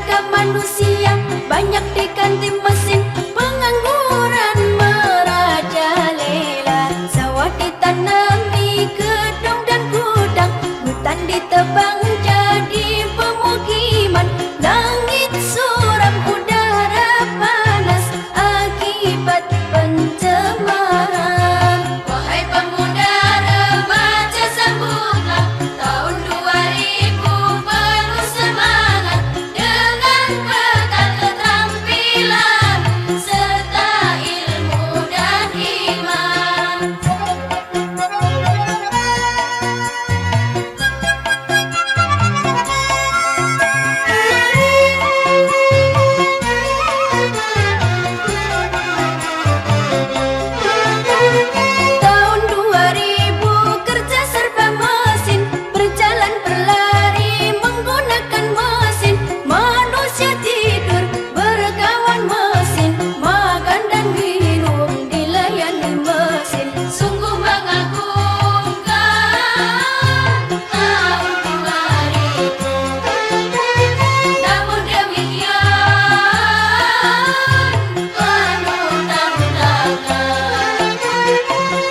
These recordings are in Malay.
tenaga manusia banyak diganti mesin, pengangguran merajalela. Sawah ditanami gedung dan gudang, hutan ditebang jadi pemukiman. Langit suram, udara panas akibat pencemaran. Wahai pemuda remaja, sambutlah tahun 2000 penuh semangat, dengan bekal keterampilan serta ilmu dan iman. Tahun 2000 kerja serba mesin, berjalan berlari menggunakan mesin. Manusia tidur berkawan mesin, makan dan minum dilayani mesin. Sungguh mengagumkan tahun 2000. Namun demikian penuh tantangan.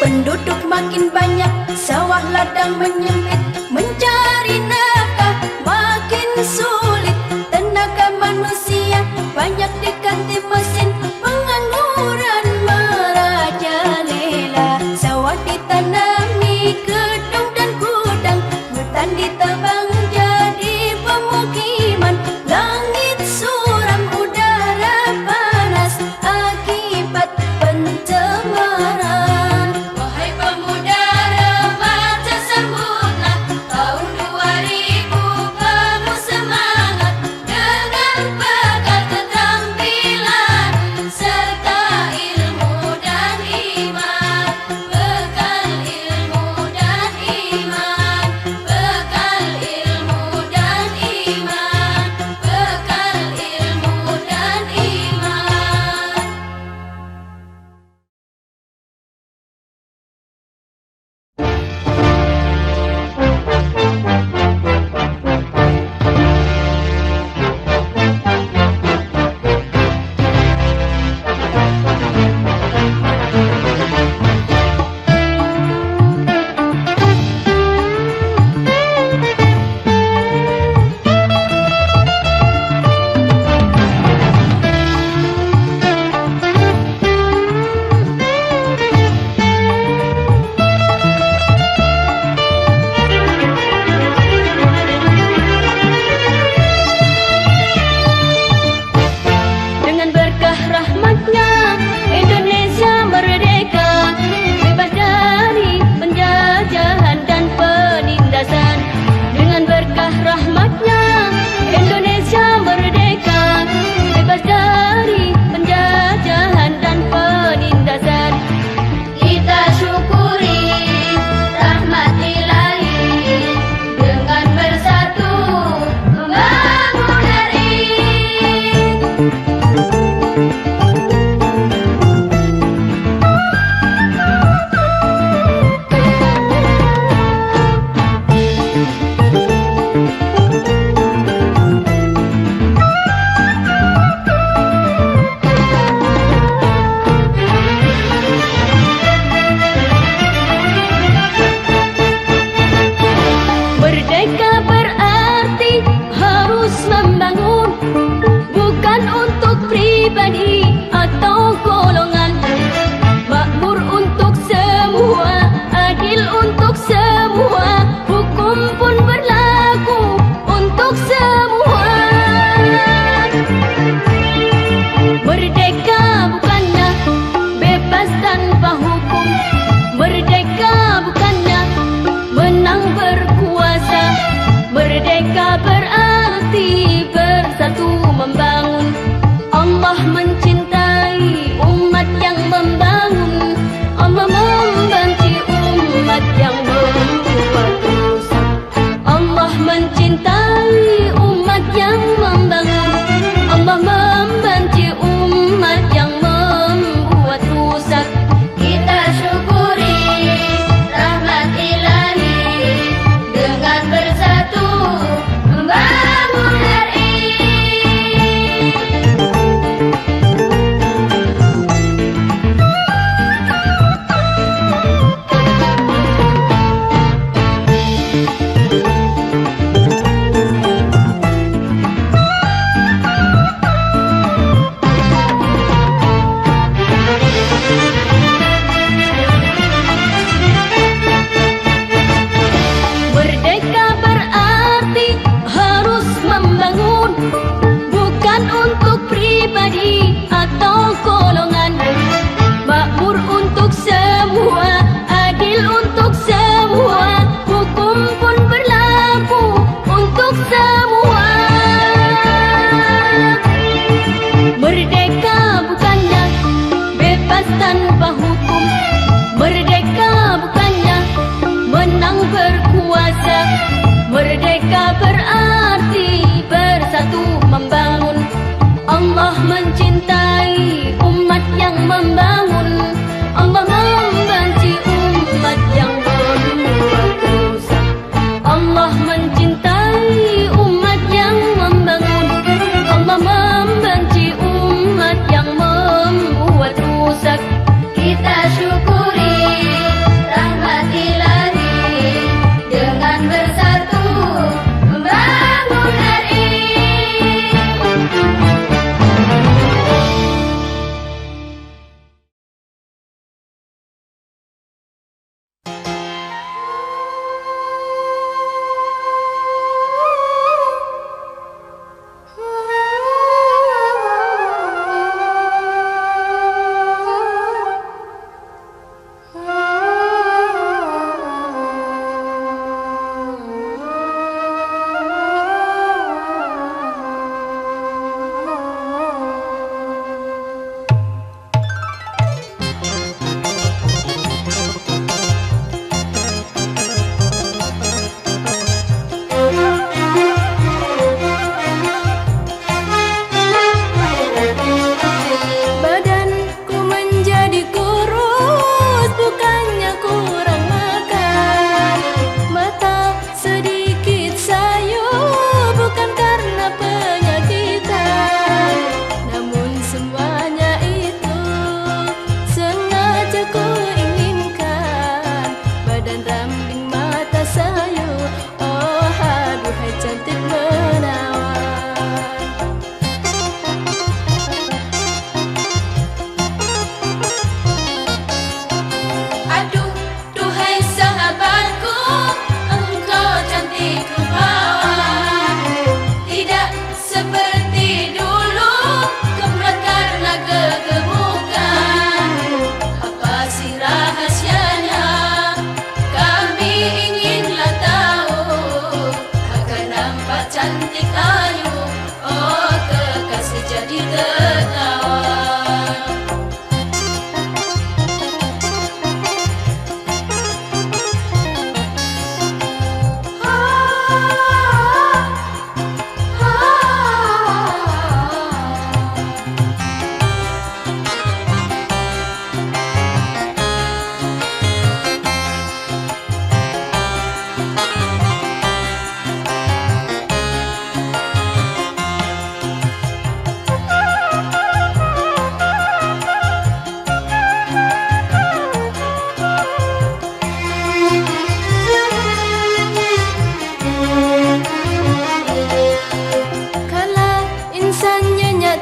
Penduduk makin banyak, sawah ladang menyempit, mencari nafkah makin sulit. Tenaga manusia banyak diganti mesin, pengangguran merajalela. Sawah ditanami gedung dan gudang, hutan ditebang jadi pemukiman. Langit suram, udara panas akibat pencemaran. Wahai pemuda remaja, sambutlah tahun 2000 penuh semangat, dengan bekal keterampilan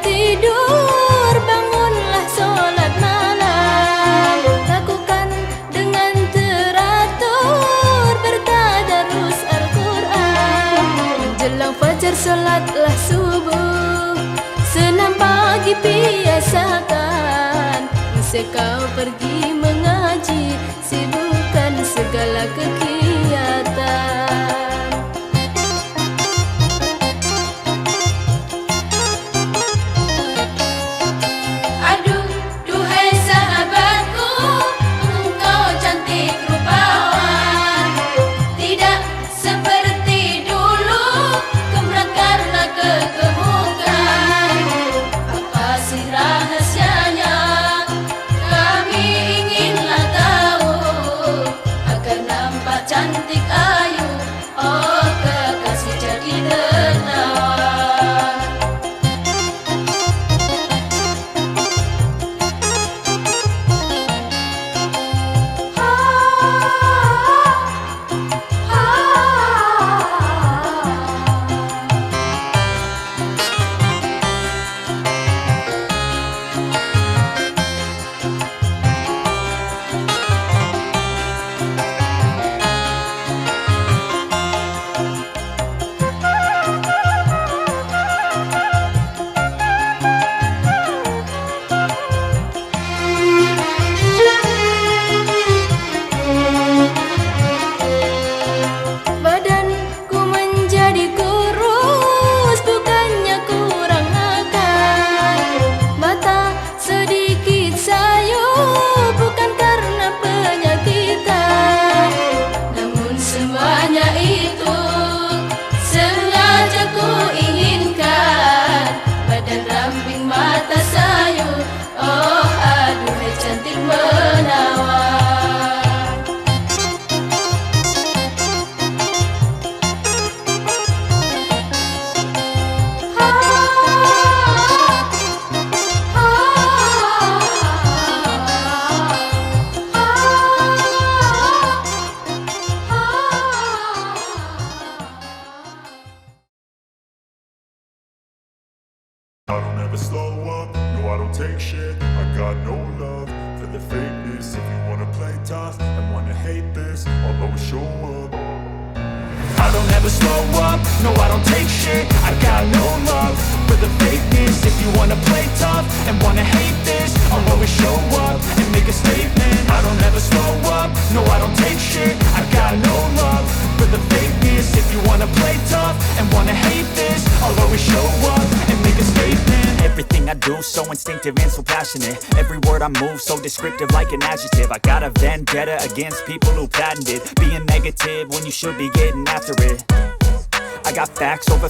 tidur, bangunlah sholat malam. Lakukan dengan teratur, bertadarus Al-Quran. Menjelang fajar sholatlah subuh, senam pagi biasakan. Sekau pergi mengaji, sibukkan segala kegiatan. Aduh, duhai sahabatku, engkau cantik rupawan. Tidak seperti dulu, gemerak karena kegemukan. Apa sih rahasianya? Kami inginlah tahu, agar nampak cantik ayu. Oh, kekasih jadi dermawan. Badanku menjadi kurus, bukannya kurang makan. Mata sedikit sayu, bukan karena penyakitan. Namun semuanya itu sengaja ku inginkan. Badan ramping, mata sayu, oh aduhai cantik menawan. I don't ever slow up, no I don't take shit. I got no love for the fakeness. If you wanna play tough and wanna hate this, I'll always show up. I don't ever slow up, no I don't take shit. I got no love for the fakeness. If you wanna play tough and wanna hate this, I'll always show up and make a statement. I don't ever slow up, no I don't take shit. I got no love for the fakeness. If you wanna play tough and wanna hate this, I'll always show up and make a statement. Everything I do so instinctive and so passionate. Every word I move so descriptive like an adjective. I got a vendetta against people who patented being negative when you should be getting after it. I got facts over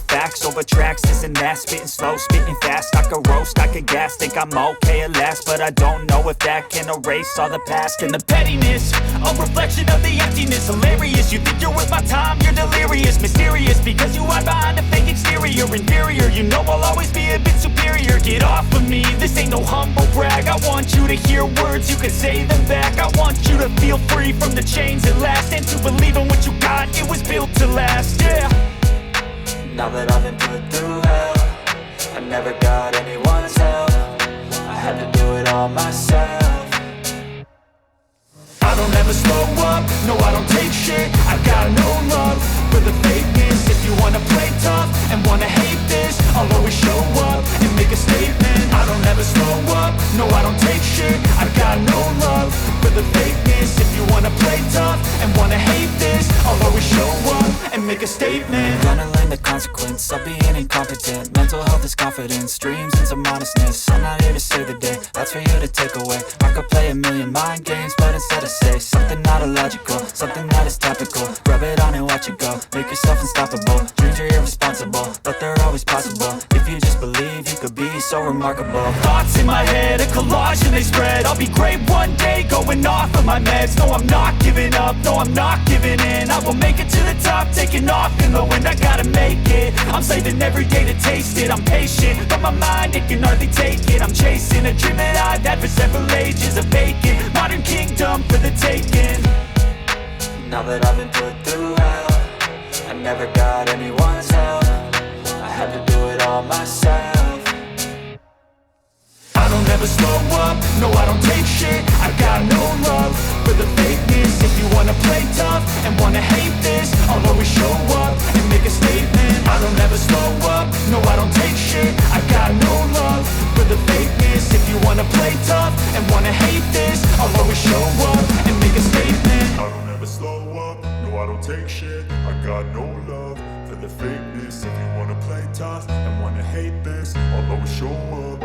tracks, this and that. Spitting slow, spitting fast. I could roast, I could gas. Think I'm okay at last, but I don't know if that can erase all the past. And the pettiness, a reflection of the emptiness. Hilarious, you think you're worth my time, you're delirious. Mysterious, because you hide behind a fake exterior. Inferior, you know I'll always be a bit superior. Get off of me, this ain't no humble brag. I want you to hear words, you can say them back. I want you to feel free from the chains at last, and to believe in what you got, it was built to last, yeah. Now that I've been put through hell, I never got anyone's help. I had to do it all myself. I don't ever slow up, no I don't take shit. I got no love for the fakeness. If you wanna play tough and wanna hate this, I'll always show up and make a statement. I don't ever slow up, no I don't take shit. I got no love for the fakeness. If you wanna play tough and wanna hate this, I'll always show up and make a statement. Gonna learn the consequence of being incompetent. Mental health is confidence, dreams and some honestness. I'm not here to save the day, that's for you to take away. I could play a million mind games, but instead I say something not illogical, something that is topical. Rub it on and watch it go, make yourself unstoppable. Dreams are irresponsible, but they're always possible. If you just believe, you could be so remarkable. Thoughts in my head, a collage and they spread. I'll be great one day, going off of my meds. No, I'm not giving up, no, I'm not giving in. I will make it to the top, taking off in the wind. I gotta make it, I'm saving every day to taste it. I'm patient, but my mind, it can hardly take it. I'm chasing a dream that I've had for several ages. A vacant, modern kingdom for the taking. Now that I've been put through hell, I never got anyone's help. I had to do it all myself. never slow up, no I don't take shit. I got no love for the fakeness. If you wanna play tough and wanna hate this, I'll always show up and make a statement. I don't ever slow up, no I don't take shit. I got no love for the fakeness. If you wanna play tough and wanna hate this, I'll always show up and make a statement. I don't ever slow up, no I don't take shit. I got no love for the fakeness. If you wanna play tough and wanna hate this, I'll always show up.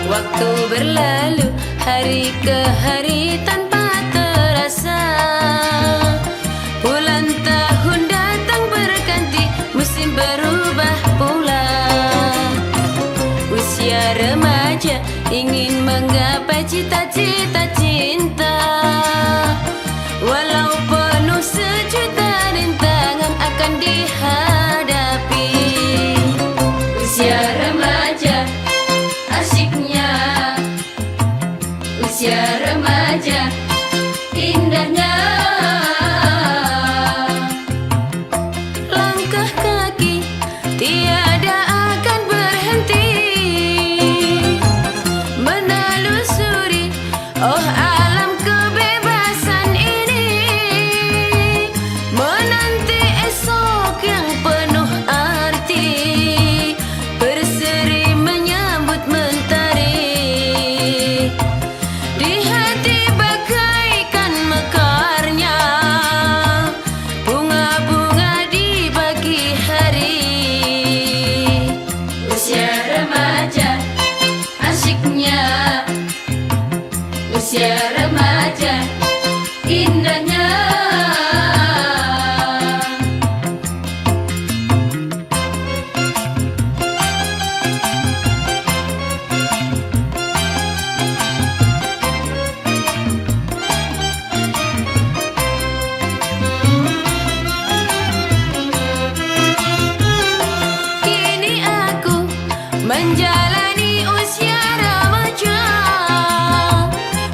Waktu berlalu, hari ke hari tanpa terasa. Bulan tahun datang berganti, musim berubah pula. Usia remaja ingin menggapai cita-cita cinta. Walau penuh sejuta rintangan akan dihadapi. Usia remaja asiknya, usia remaja indahnya. Langkah kaki tiada akan berhenti, menelusuri oh alam kebebasan ini. Menanti esok yang penuh arti, berseri menyambut mentari. Di hati bagaikan mekarnya bunga-bunga di pagi hari. Usia remaja asiknya, usia remaja indahnya. Kini aku menjalani usia remaja,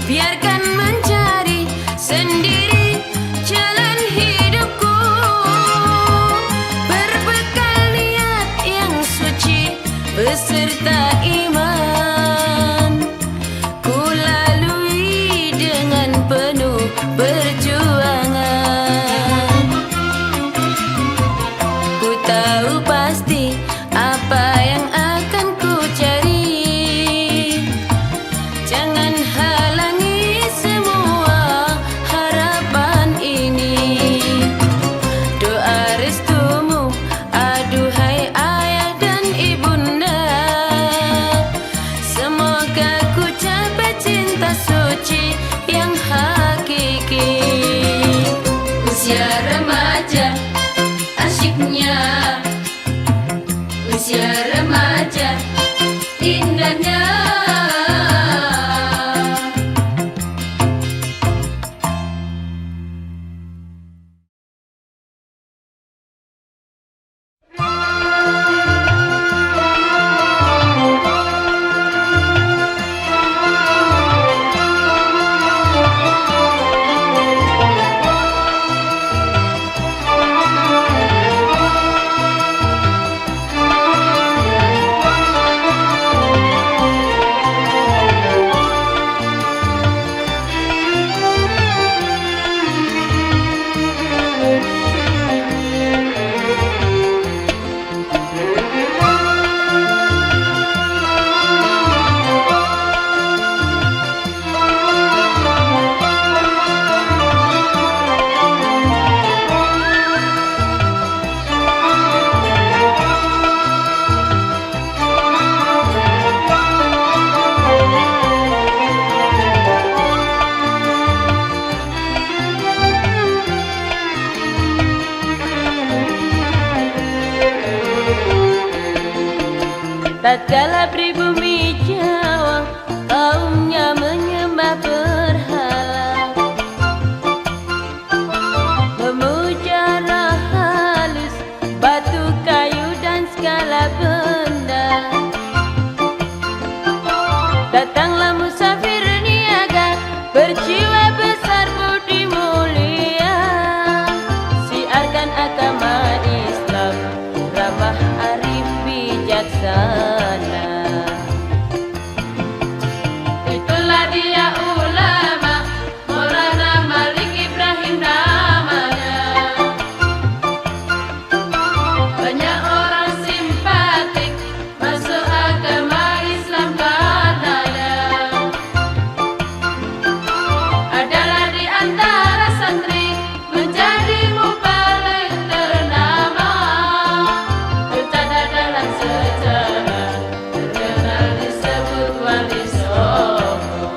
biarkan mencari sendiri jalan hidupku. Berbekal niat yang suci beserta iman, ku lalui dengan penuh perjuangan. Ku tahu pasti apa yang akan ku cari. Jangan halangi semua harapan ini. Doa restumu, aduhai ayah dan ibunda. Semoga ku capai cinta suci yang hakiki. Usia remaja asiknya, usia remaja indahnya. Tatkala pribumi Jawa kaumnya menyembah berhala, memuja roh halus, batu, kayu dan segala benda. Datanglah musafir niaga, berjiwa besar budi mulia, siarkan agama Islam, ramah arif bijaksana. Itulah dia ulama, Maulana Malik Ibrahim namanya. Banyak orang simpatik masuk agama Islam karenanya. Adalah di antara santri menjadi mubalik ternama, tercatat dalam sejarah, terkenal disebut wali songo.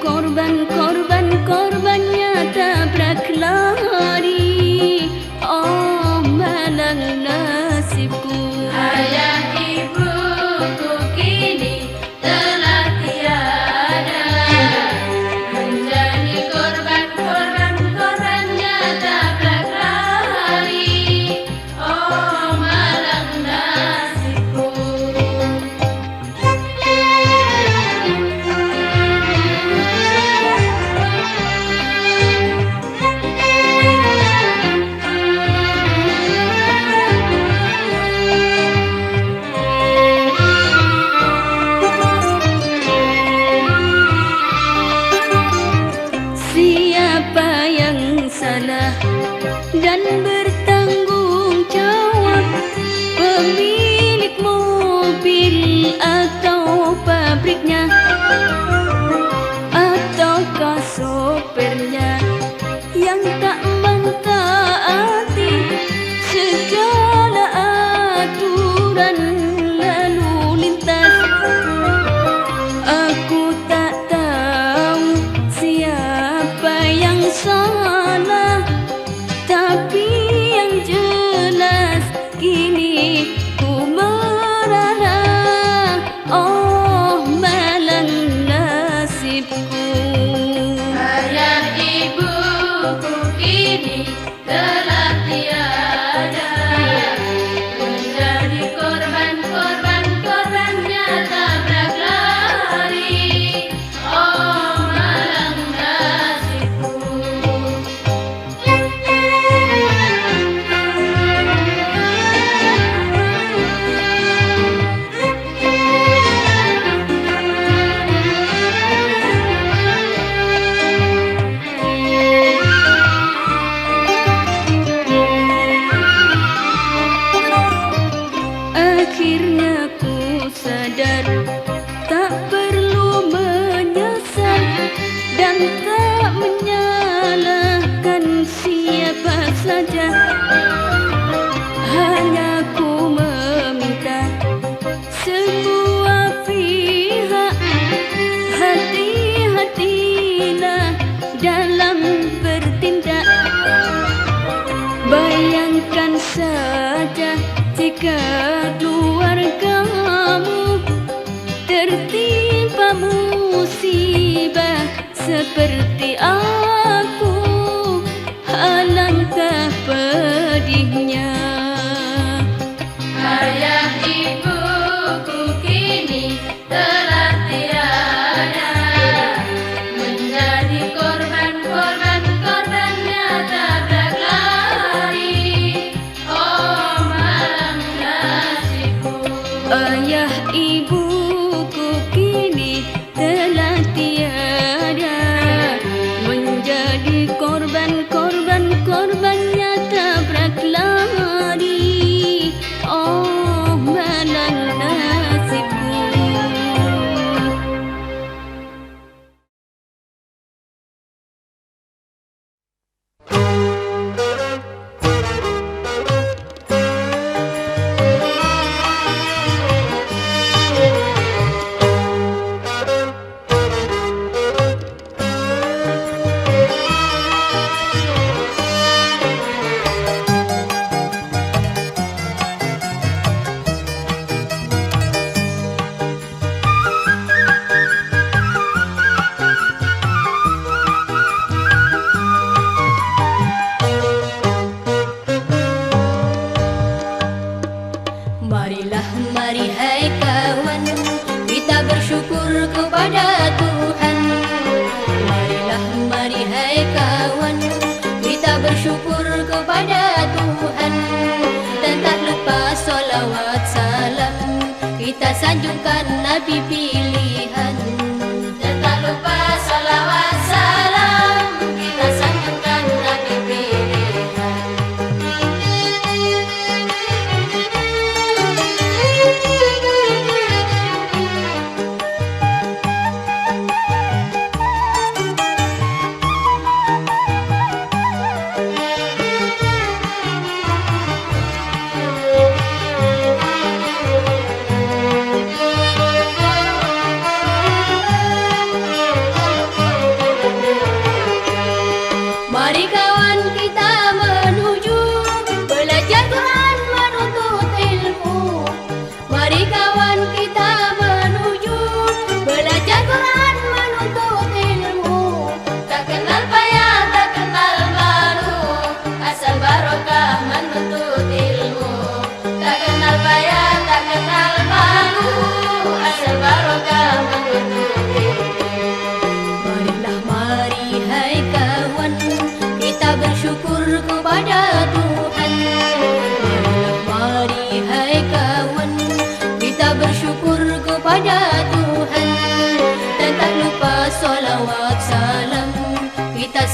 korbannya tabrak lari. Oh malang nasibku. Ayah ibuku kini telah tiada, menjadi korbannya tabrak lari. Oh malang nasibku. Siapa yang salah dan bertanggung jawab? Pemilik mobil atau pabriknya, ataukah sopirnya yang tak mentaati segala aturan lalu lintas? Aku tak tahu siapa yang salah, tapi yang jelas kini ku merana. Oh malang nasibku. Ayah ibuku kini telah tiada, menjadi korbannya tabrak lari. Oh malang nasibku. Akhirnya ku sadar tak perlu menyesal dan tak menyalahkan siapa saja. Hanya ku meminta semua pihak hati-hatilah dalam bertindak. Bayangkan saja jika keluargamu tertimpa musibah seperti aku, alangkah pedihnya. Ayah ibuku kini telah tiada, menjadi korbannya tabrak lari. Oh malang nasibku. Ayah ibuku kini telah tiada, menjadi korbannya tabrak lari. Oh malang nasibku. Marilah, mari hai kawan, kita bersyukur kepada Tuhan. Marilah, mari hai kawan, kita bersyukur kepada Tuhan. Dan tak lupa solawat salam, kita sanjungkan Nabi pilihan. Dan tak lupa salawat salam, kita sanjungkan Nabi pilihan.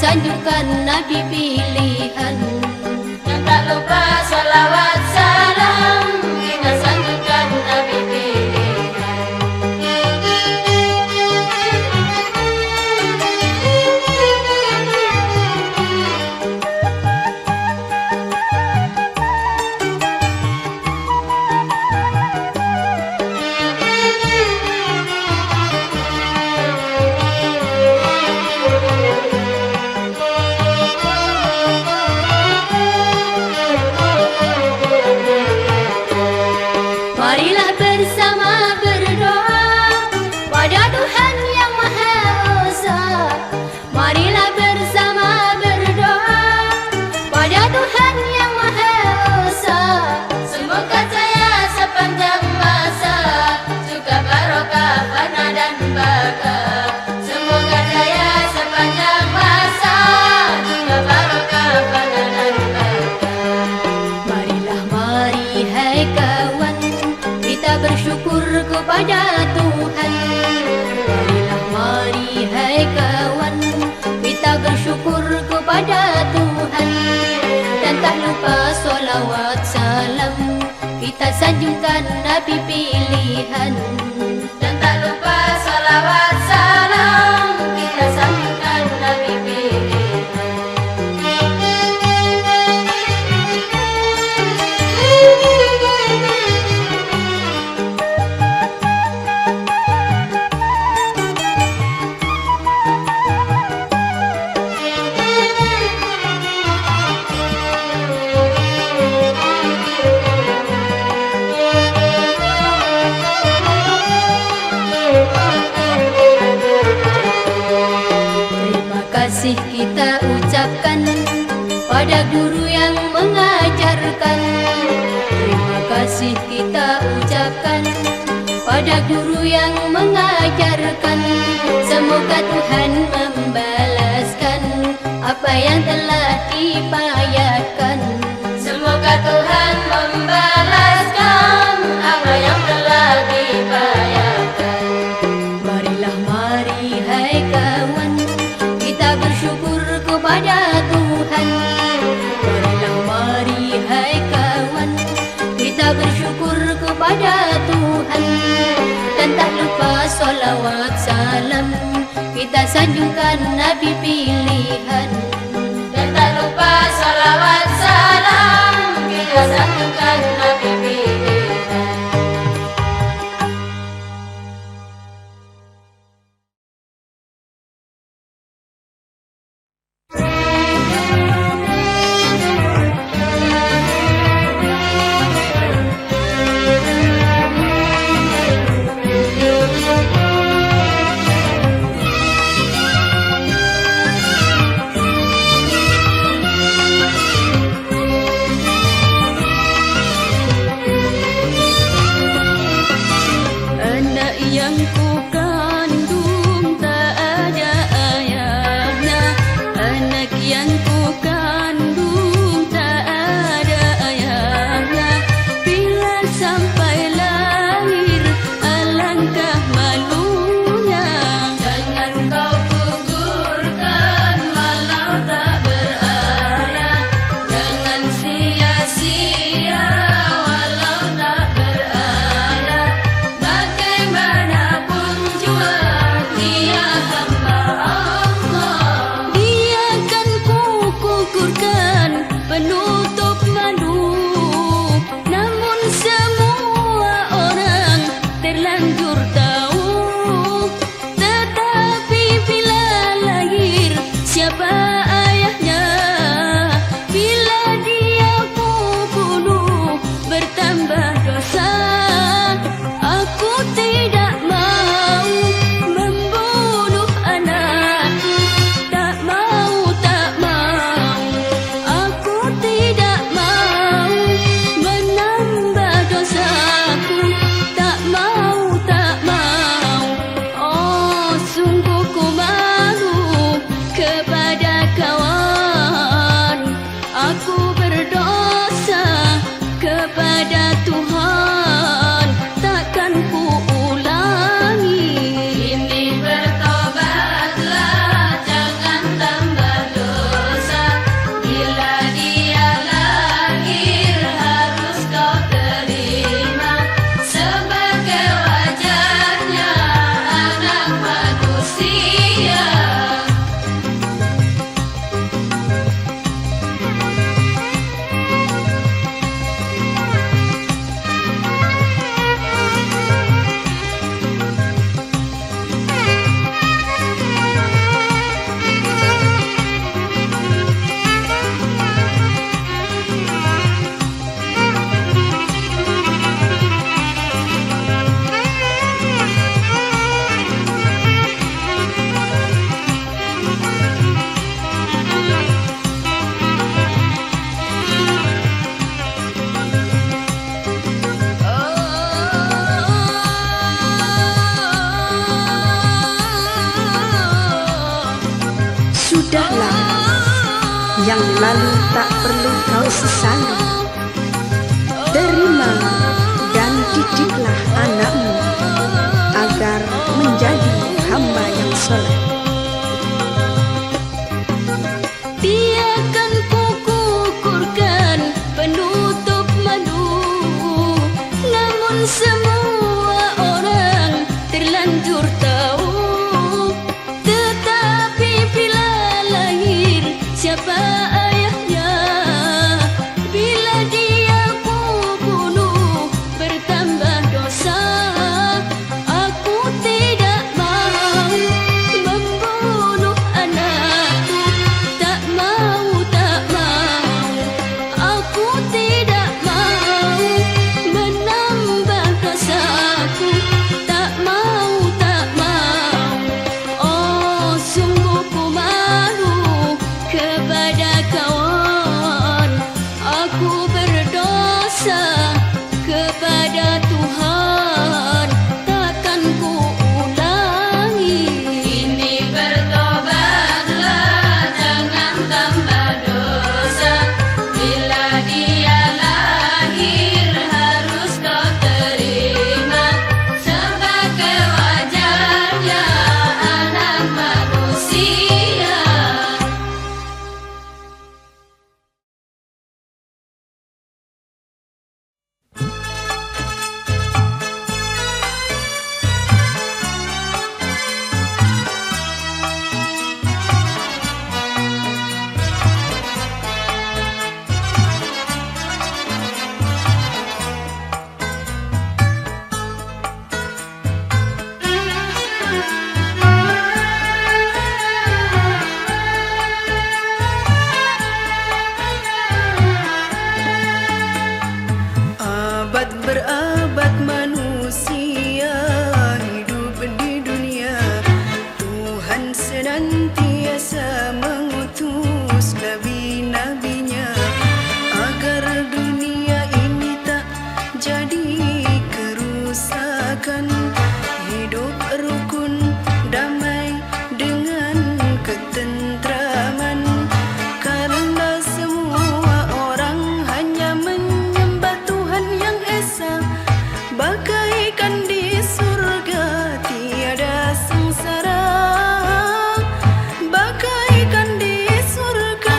sanjungkan Nabi pilihan. Dan tak lupa salawat salam kita sanjungkan Nabi pilihan. Marilah bersama berdoa pada Tuhan yang Maha Esa. Marilah bersama berdoa pada Tuhan yang Maha Esa. Semoga saya sepanjang masa suka barokah fana dan baka. Semoga saya sepanjang masa suka barokah fana dan baka. Marilah mari hai kawan, kita bersyukur kepada Tuhan. Marilah mari hai kawan, kita bersyukur kepada Tuhan. Dan tak lupa solawat salam kita sanjungkan Nabi pilihan. Dan tak lupa salawat salam kita sanjungkan Nabi pilihan. Terima kasih kita ucapkan pada guru yang mengajarkan. Terima kasih kita ucapkan pada guru yang mengajarkan. Semoga Tuhan membalaskan apa yang telah dibayarkan. Semoga Tuhan membalaskan apa yang telah dibayarkan. Marilah mari hai kawan, kita bersyukur kepada Tuhan. Marilah mari hai kawan, kita bersyukur kepada Tuhan. Dan tak lupa solawat salam kita sanjungkan Nabi pilihan. Dan tak lupa salawat salam kita sanjungkan Nabi pilihan. Anak yang ku kandung tak ada ayahnya. Anak yang ku kandung tak ada ayahnya. Bila sampai lahir alangkah malunya. Jangan kau gugurkan walau tak berarah. Jangan sia-sia walau tak berarah. Bagaimanapun Sudahlah, yang lalu tak perlu kau sesali. Terima dan didiklah anakmu agar menjadi hamba yang soleh. Tiakan ku kukurkan penutup madu, namun semua orang terlanjur tahu. Tetapi bila lahir siapa ayahnya, bila dia ku bunuh bertambah dosa. Aku tidak mau membunuh anakku, tak mau, tak mau. Aku tidak mau menambah dosaku, tak mau, tak mau. Oh, sungguh ku malu kepada kawan. Aku berdosa kepada Tuhan, takkan ku ulangi. Ini bertobatlah, jangan tambah dosa. Bila dia lahir harus kau terima sebagai wajarnya anak manusia. Abad berabad manusia hidup di dunia, Tuhan senantiasa mengutus nabi-nabinya agar dunia ini tak jadi kerusakan, hidup rukun damai dengan ketentraman. Karena semua orang hanya menyembah Tuhan yang esa, bagaikan di surga tiada sengsara, bagaikan di surga.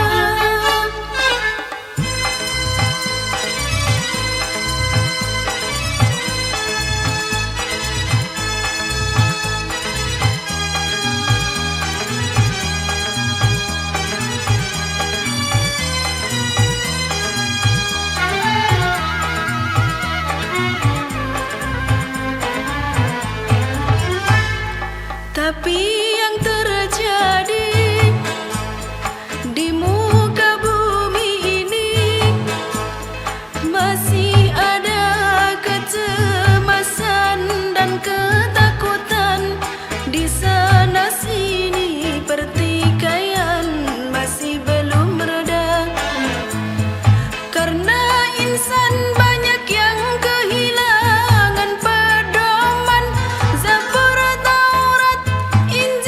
Tapi yang terjadi di muka bumi ini masih ada kecemasan dan ketakutan. Di sana sini pertikaian masih belum reda, karena insan banyak yang kehilangan pedoman. Zabur, Taurat, Injil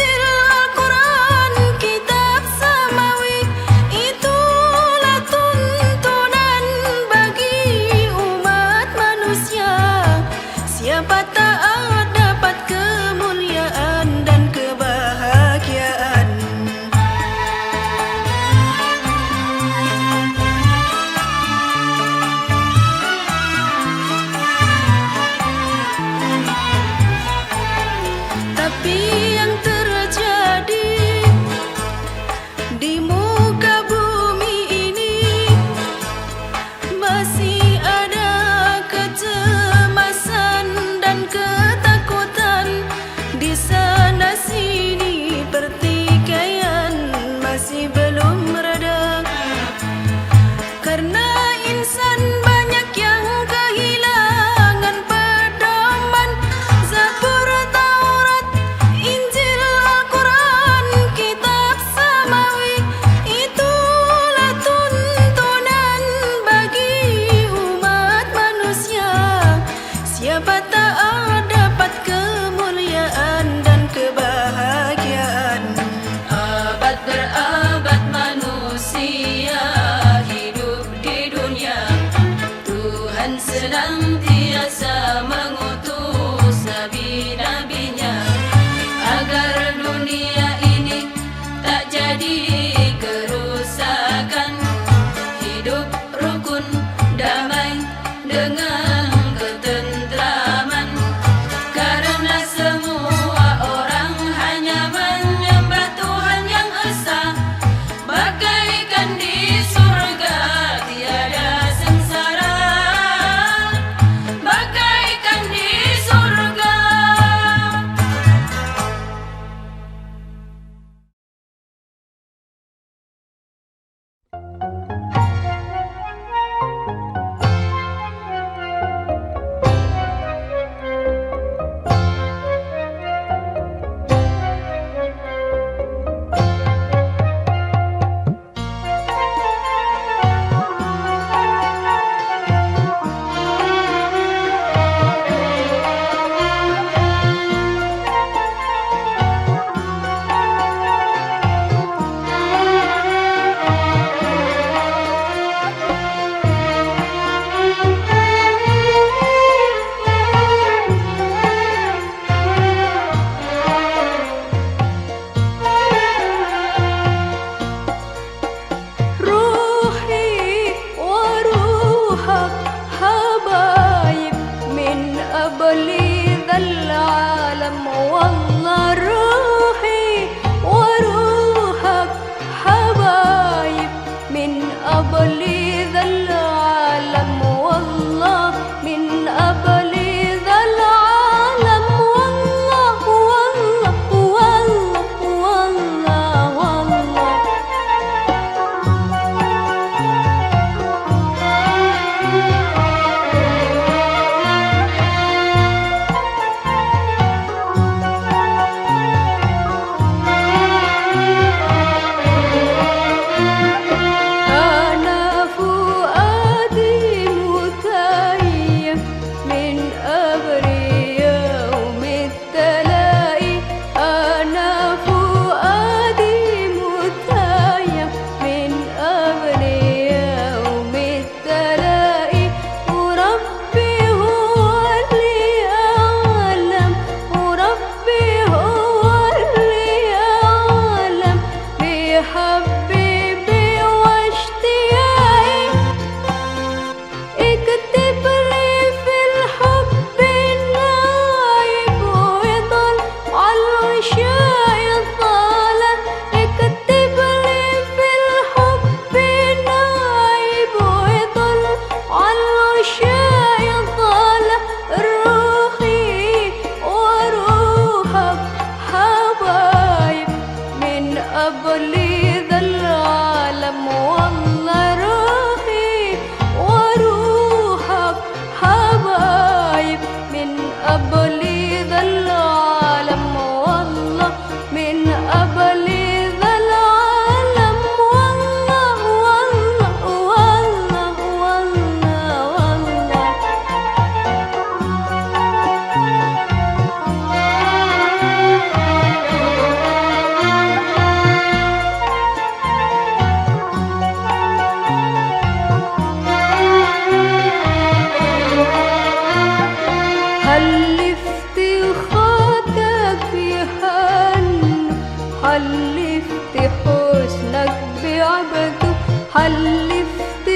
حلفت حسنك بعبده حلفت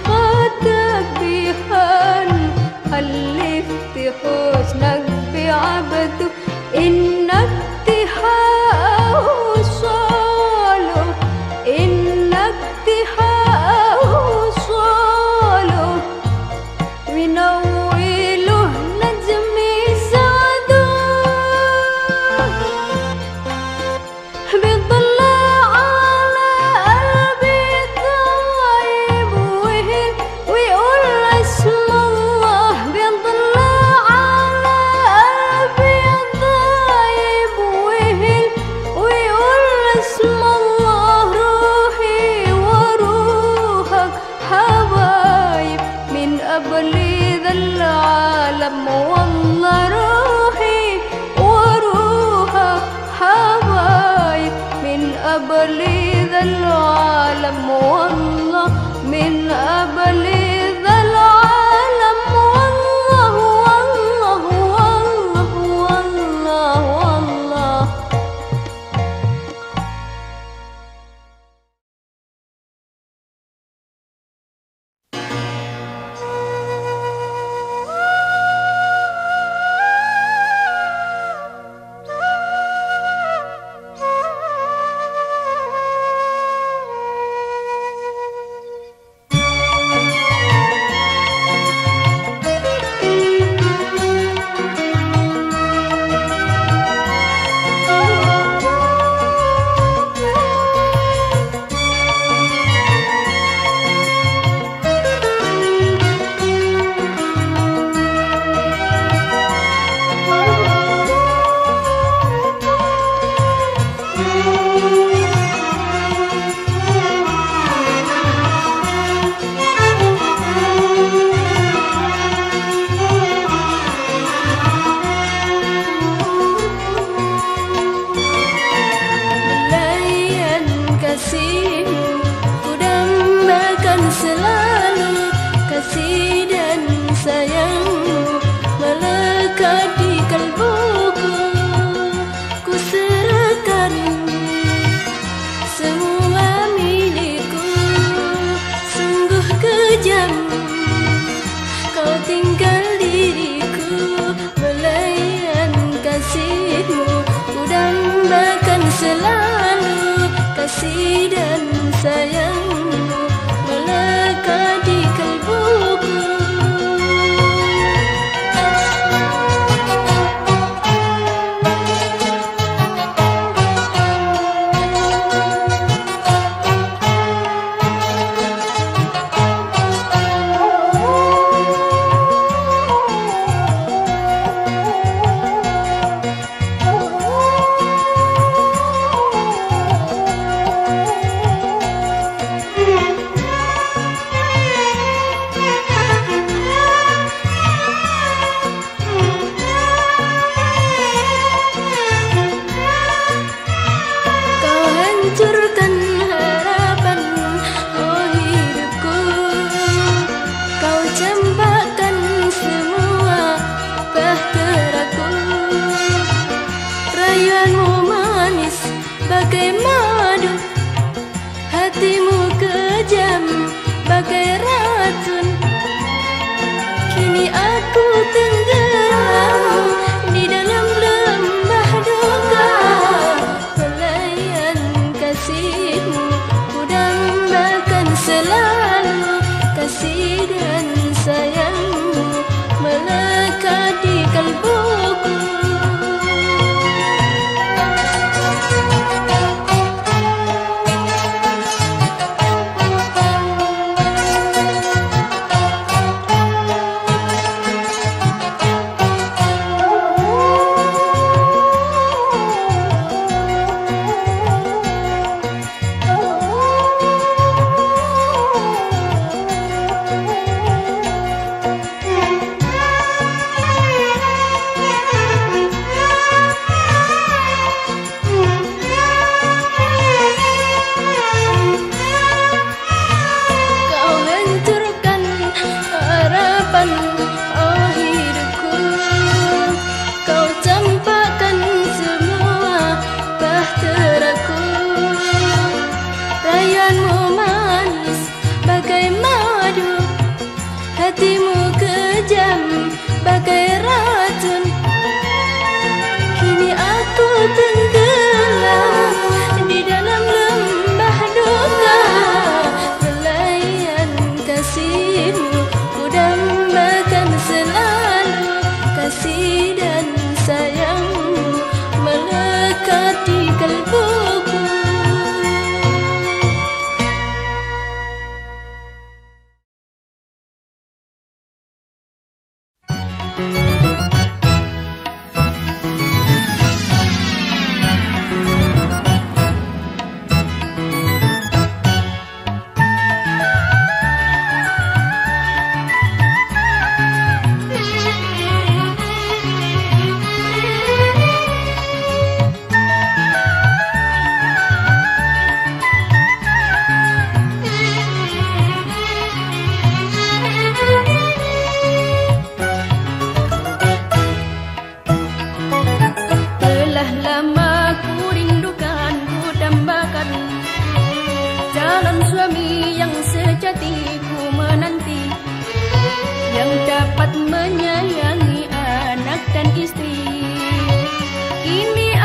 خدك بهان حلفت حسنك بعبده إنك تحاول صاله إنك تحاول صاله من أوله نجمي سعده بيطلع على قلبي طيب وهل ويقول اسم الله بيطلع على قلبي طيب وهل ويقول اسم الله روحي وروحك حبايب من قبل ذا العالم والله روحي وروحك حبايب من قبل ذا العالم والله من قبل ذا العالم والله والله والله والله والله Belayan kasihmu ku dambakan selalu kasih dan sayangmu melekat di kalbuku ku serahkan semua milikku sungguh kejam kau tinggal diriku belayan kasihmu ku dambakan selalu kasih dan sayangmu melekat di kalbuku Kau hancurkan harapan oh hidupku Kau campakkan semua bahteraku Rayuanmu manis bagai madu Hatimu kejam bagai racun Kini aku tenggelam di dalam lembah duka Pelayan kasihmu ku dambakan selalu kasih dan sayangmu melekat di kalbuku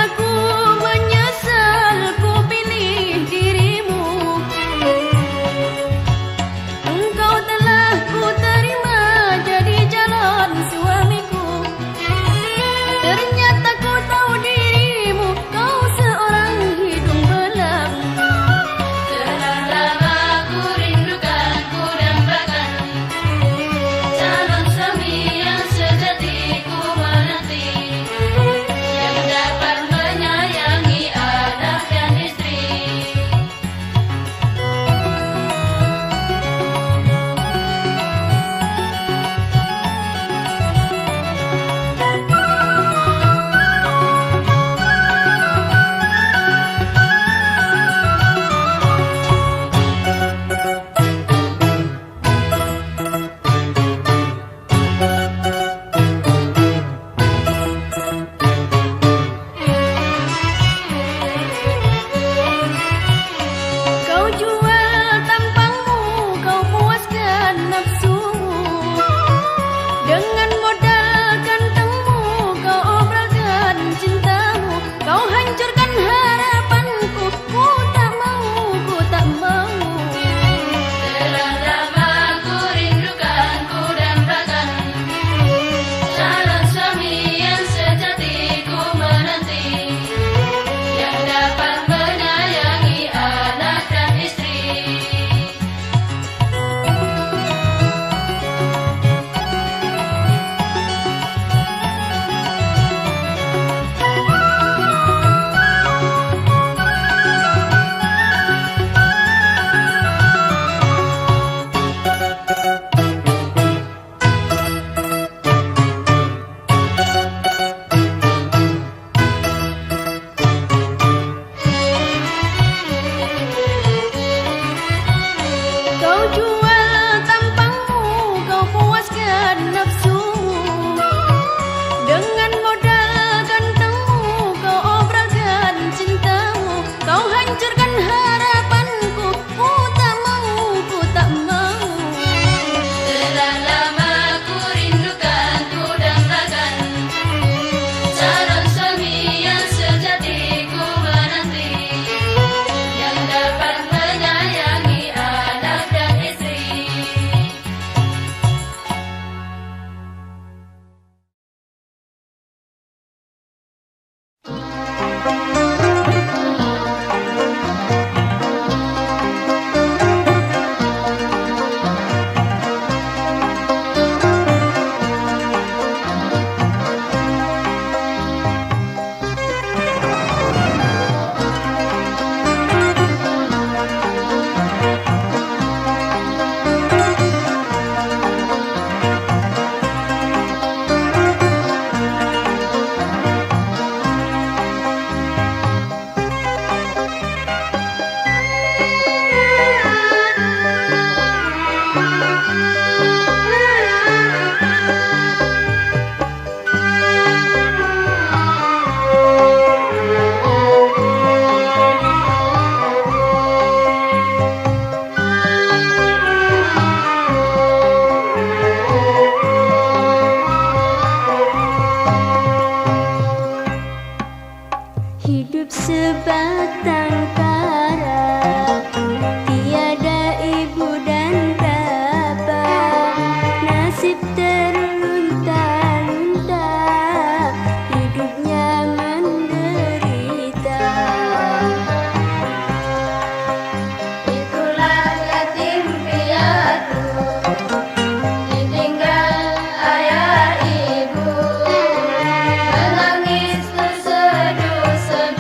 aku menyesal ku pilih dirimu. Engkau telah ku terima jadi calon suamiku. Ternyata ku tahu dirimu, kau seorang hidung belang. Telah lama ku rindukan, ku dambakan calon suami yang sejati ku menanti, yang dapat menyayangi anak dan istri. Kau jual tampangmu, kau puaskan nafsumu. Dengan modal gantengmu, kau obralkan cintamu. Kau hancurkan harapanku, ku tak mau, ku tak mau. Telah lama ku rindukan, ku dambakan calon suami yang sejati ku menanti, yang dapat menyayangi anak dan istri. Kau jual tampangmu, kau puaskan nafsumu. Dengan modal gantengmu, kau obralkan cintamu. Kau hancurkan harapanku, ku tak mau, ku tak mau. Telah lama ku rindukan, ku dambakan calon suami yang sejati ku menanti, yang dapat menyayangi anak dan istri. Hidup sebatang kara, tiada ibu dan bapa. Nasib terlunta-lunta, hidupnya menderita. Itulah yatim piatu, ditinggal ayah ibu, menangis terseduh-seduh.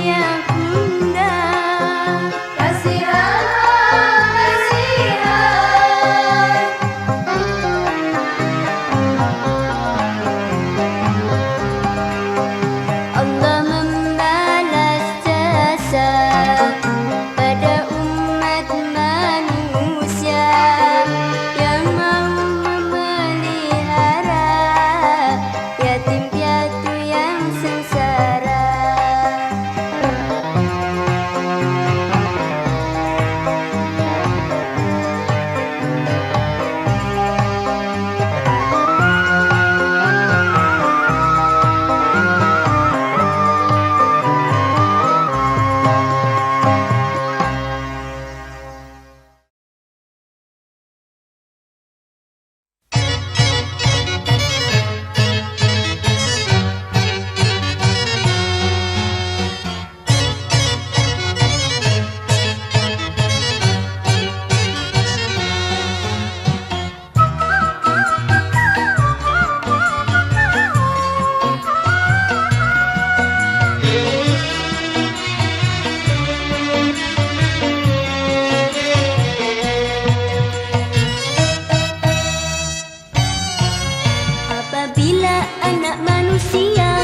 ayah bunda. Kasihan, kasihan. Allah membalas jasa pada umat manusia yang mau memelihara yatim piatu yang sengsara. Apabila anak manusia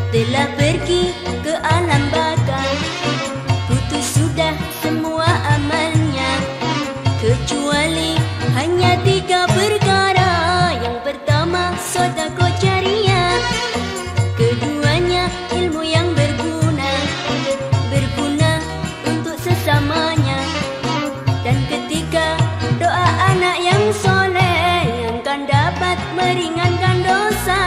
telah pergi ke alam baka, putus sudah semua amalnya, kecuali hanya 3 perkara. Yang pertama, sedekah jariah. Keduanya, ilmu yang berguna untuk sesamanya. Dan ketiga, doa anak yang soleh yang kan dapat meringankan dosa.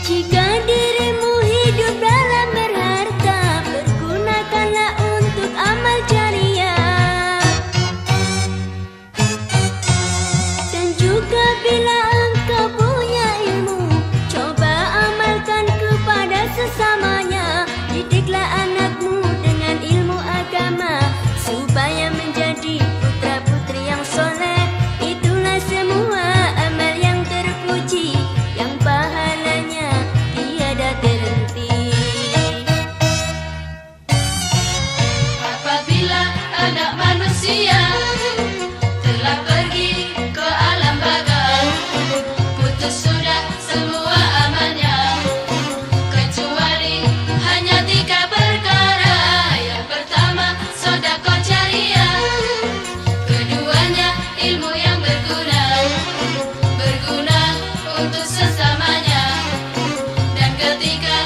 Jika dirimu hidup dalam berharta, pergunakanlah untuk amal jariah. Dan juga bila engkau punya ilmu, coba amalkan kepada sesamanya. Didiklah anakmu dengan ilmu agama, supaya menjadi putra-putri yang soleh. Itulah semua amal yang terpuji, yang pahalanya tiada terhenti. Apabila anak manusia telah pergi ke alam baka, putus sudah semua amalnya, kecuali hanya 3 perkara. Yang pertama, sedekah jariah. Keduanya, ilmu yang berguna untuk sesamanya. Dan ketiga,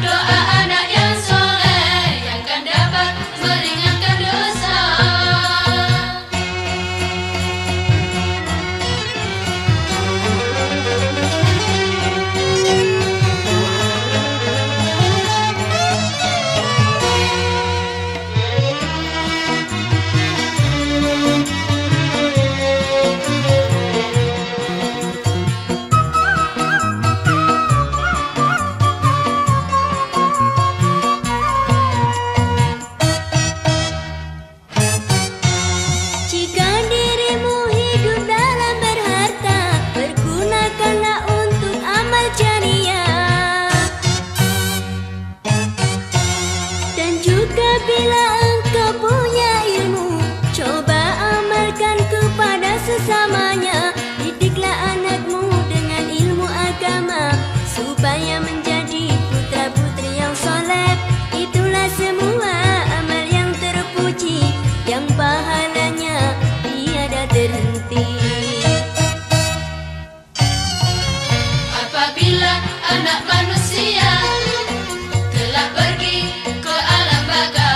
doa anak yang soleh yang kan dapat meringankan dosa. Jika dirimu hidup dalam berharta, pergunakanlah untuk amal jariah. Dan juga bila engkau punya ilmu, coba amalkan kepada sesamanya. Didiklah anakmu dengan ilmu agama, supaya menjadi putra-putri yang soleh. Itulah semua amal yang terpuji, yang pahalanya tiada terhenti. Apabila anak manusia telah pergi ke alam baka,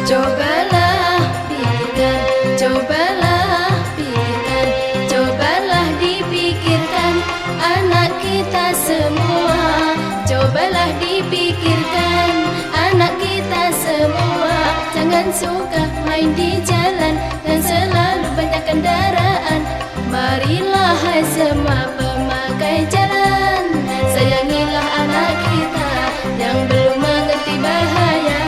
Cobalah pikirkan, cobalah pikirkan, cobalah dipikirkan anak kita semua. Cobalah dipikirkan anak kita semua. Jangan suka main di jalan dan selalu banyak kendaraan. Marilah hai semua pemakai jalan, sayangilah anak kita yang belum mengerti bahaya.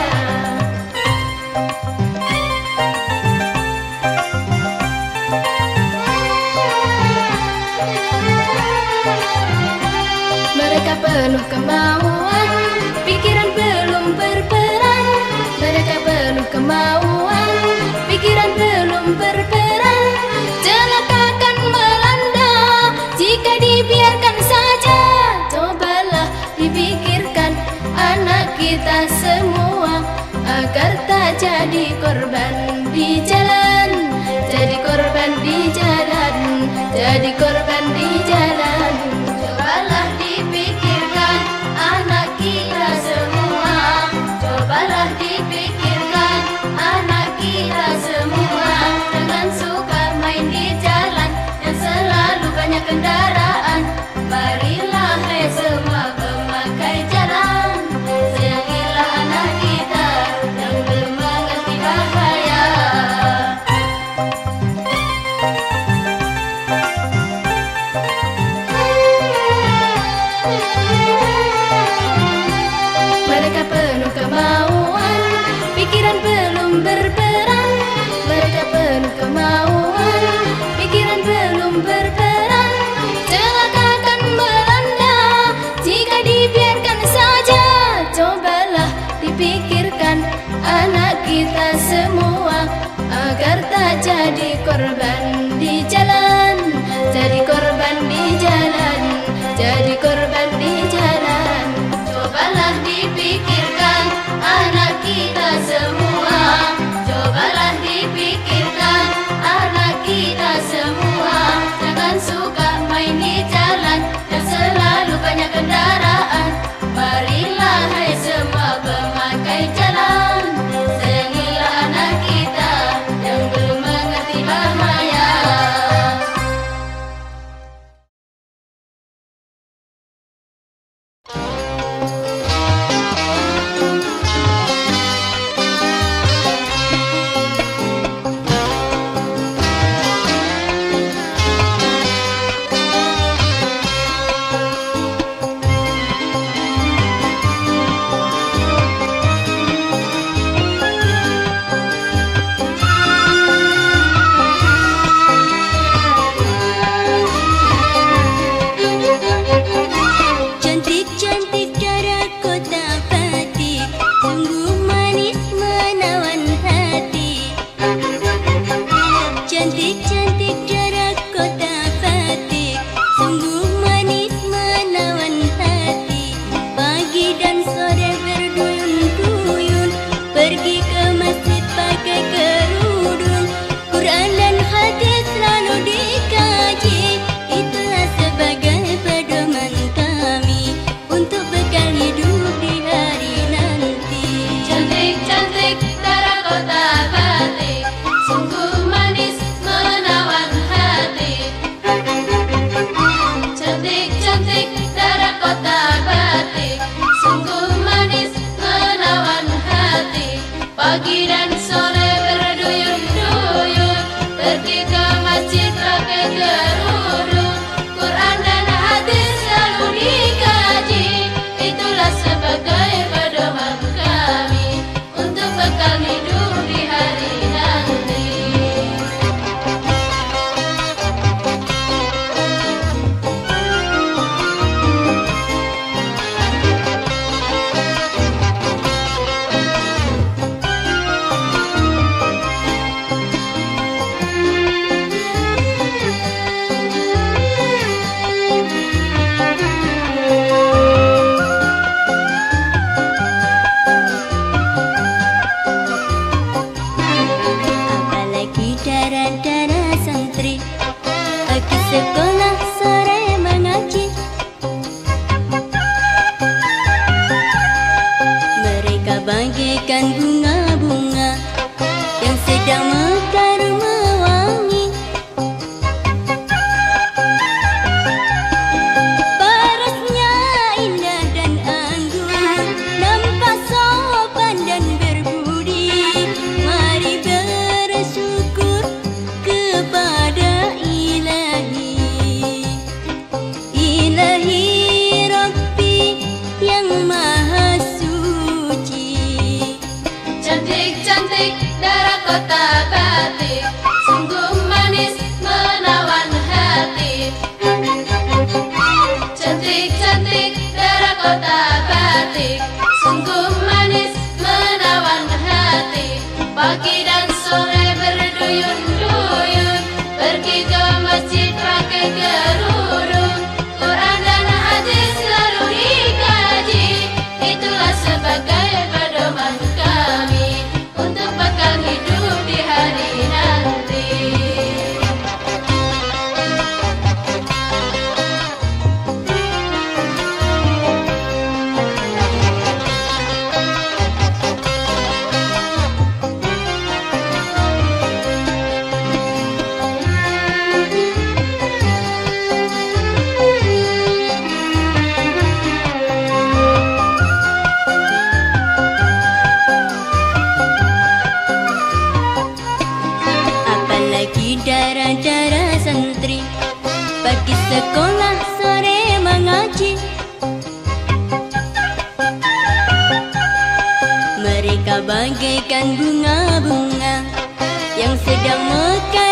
Mereka penuh kemauan, pikiran belum berperan. Mereka penuh kemauan, pikiran belum berperan. Celaka akan melanda jika dibiarkan saja. Cobalah dipikirkan anak kita semua, agar tak jadi korban di jalan. Jadi korban di jalan, jadi korban di jalan. Cobalah dipikirkan anak kita semua. Cobalah dipikirkan anak kita semua. Jangan suka main di jalan yang selalu banyak kendaraan. Marilah hai semua pemakai jalan, sayangilah anak kita yang belum mengerti bahaya. Mereka penuh kemauan, pikiran belum berperan. Mereka penuh kemauan, pikiran belum berperan. Celaka akan melanda jika dibiarkan saja. Cobalah dipikirkan anak kita semua, agar tak jadi korban di jalan. Jadi korban di jalan, jadi korban di jalan. Cobalah dipikirkan anak kita semua. Cobalah dipikirkan anak kita semua. Jangan suka main di jalan yang selalu banyak kendaraan. Marilah hai semua pemakai jalan, sayangilah anak kita yang belum mengerti bahaya. Cantik-cantik darah kota Fatih, sungguh manis menawan hati. Cantik-cantik darah kota Fatih, sungguh manis menawan hati. Pagi dan sore berduyun-duyun, pergi ke masjid pakai kerudung. Quran dan hadis selalu dikaji, itulah sebagai pedoman kami untuk bekal hidup di hari nanti. Cantik-cantik darah kota Batik, sungguh manis menawan hati. Cantik-cantik darah kota Batik, sungguh manis menawan hati. Pagi dan sore berduyun-duyun, pergi ke masjid pakai kerudung. Quran dan hadis selalu dikaji, itulah sebagai pedoman kami untuk bekal hidup di hari nanti. kota batik, sungguh manis menawan hati. Cantik-cantik daerah kota batik, sungguh manis menawan hati. Pagi dan sore berduyun-duyun, pergi ke masjid pakai kerudung, Quran dan hadis selalu dikaji. Itulah sebagai pedoman kami untuk bekal hidup di hari nanti. Apalagi darah-darah santri, pagi sekolah sore mengaji. Mereka bagaikan bunga-bunga yang sedang mekar